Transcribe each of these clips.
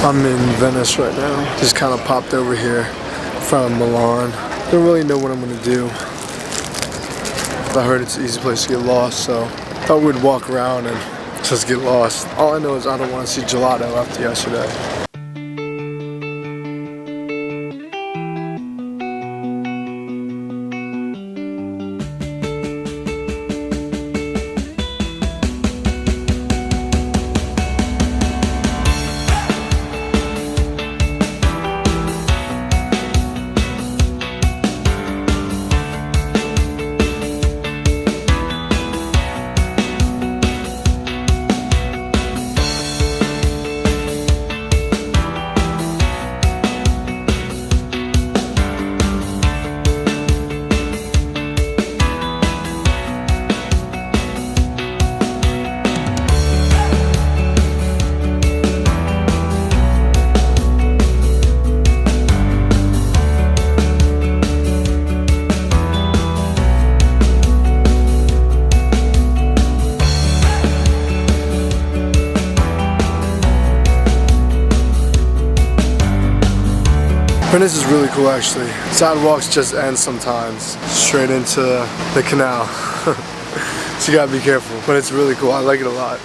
I'm in Venice right now. Just kind of popped over here from Milan. Don't really know what I'm gonna do. I heard it's an easy place to get lost, so I thought we'd walk around and just get lost. All I know is I don't want to see gelato after yesterday. Venice is really cool actually. Sidewalks just end sometimes, straight into the canal. So you gotta be careful, but it's really cool. I like it a lot.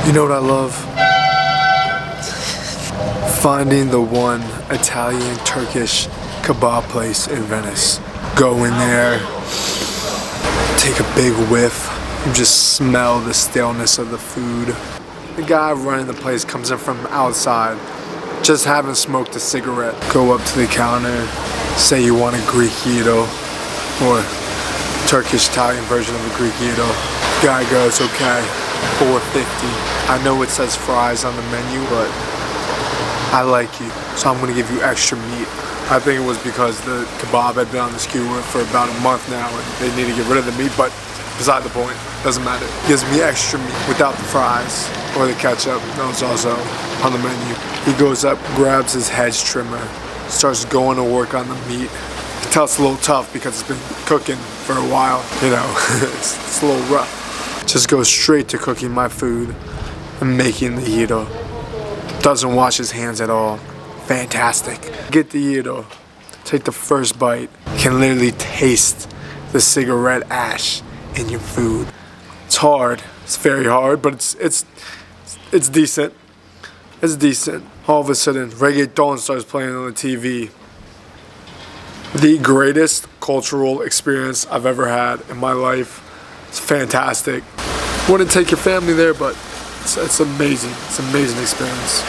You know what I love? Finding the one Italian Turkish kebab place in Venice. Go in there, take a big whiff, and just smell the staleness of the food. The guy running the place comes in from outside, just having smoked a cigarette. Go up to the counter, say you want a Greekito, or Turkish Italian version of a Greekito. Guy goes, okay, $4.50. I know it says fries on the menu, but I like you, so I'm gonna give you extra meat. I think it was because the kebab had been on the skewer for about a month now and they need to get rid of the meat, but beside the point, doesn't matter. He gives me extra meat without the fries or the ketchup. That was also on the menu. He goes up, grabs his hedge trimmer, starts going to work on the meat. You can tell it's a little tough because it's been cooking for a while, you know, it's a little rough. Just goes straight to cooking my food and making the gyro. Doesn't wash his hands at all. Fantastic. Get the gyro, take the first bite. You can literally taste the cigarette ash in your food. It's hard. It's very hard, but it's decent. It's decent. All of a sudden, reggaeton starts playing on the TV. The greatest cultural experience I've ever had in my life. It's fantastic. Wouldn't take your family there, but it's amazing. It's an amazing experience.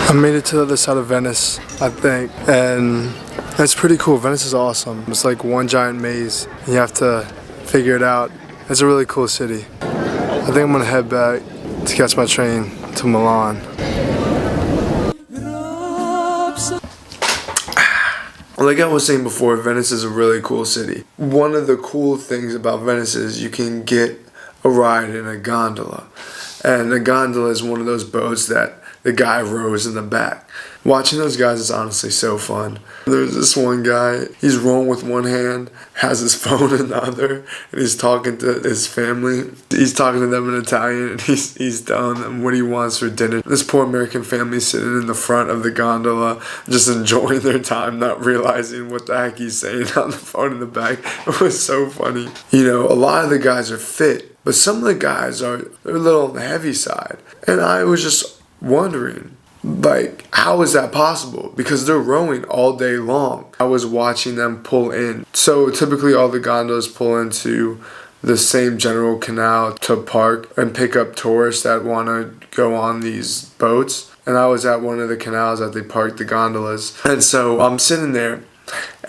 I made it to the other side of Venice, I think, and That's pretty cool. Venice is awesome. It's like one giant maze. You have to figure it out. It's a really cool city. I think I'm gonna head back to catch my train to Milan. Like I was saying before, Venice is a really cool city. One of the cool things about Venice is you can get a ride in a gondola. And a gondola is one of those boats that the guy rows in the back. Watching those guys is honestly so fun. There's this one guy, he's rowing with one hand, has his phone in the other, and he's talking to his family. He's talking to them in Italian, and he's telling them what he wants for dinner. This poor American family sitting in the front of the gondola, just enjoying their time, not realizing what the heck he's saying on the phone in the back. It was so funny. You know, a lot of the guys are fit, but some of the guys they're a little on the heavy side. And I was just wondering, like, how is that possible? Because they're rowing all day long. I was watching them pull in. So typically all the gondolas pull into the same general canal to park and pick up tourists that want to go on these boats. And I was at one of the canals that they parked the gondolas. And so I'm sitting there,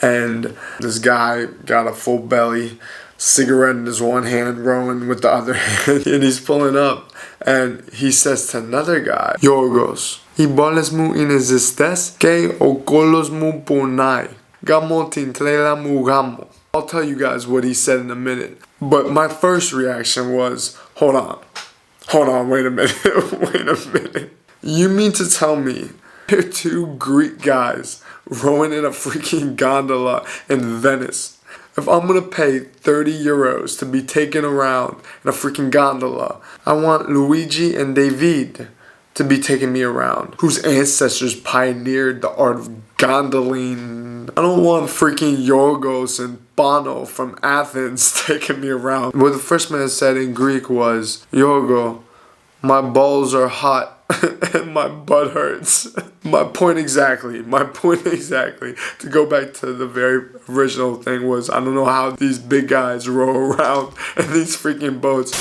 and this guy got a full belly, cigarette in his one hand, rowing with the other hand, and he's pulling up, and he says to another guy, Yorgos, I boles mu inexistes, ke okolos mu ponai, gamotin trela mu gamo. I'll tell you guys what he said in a minute, but my first reaction was, hold on, wait a minute. You mean to tell me there are two Greek guys rowing in a freaking gondola in Venice? If I'm gonna pay 30 euros to be taken around in a freaking gondola, I want Luigi and David to be taking me around, whose ancestors pioneered the art of gondoling. I don't want freaking Yorgos and Bono from Athens taking me around. What the first man said in Greek was, Yorgo, my balls are hot and my butt hurts. My point exactly. To go back to the very original thing was, I don't know how these big guys row around in these freaking boats.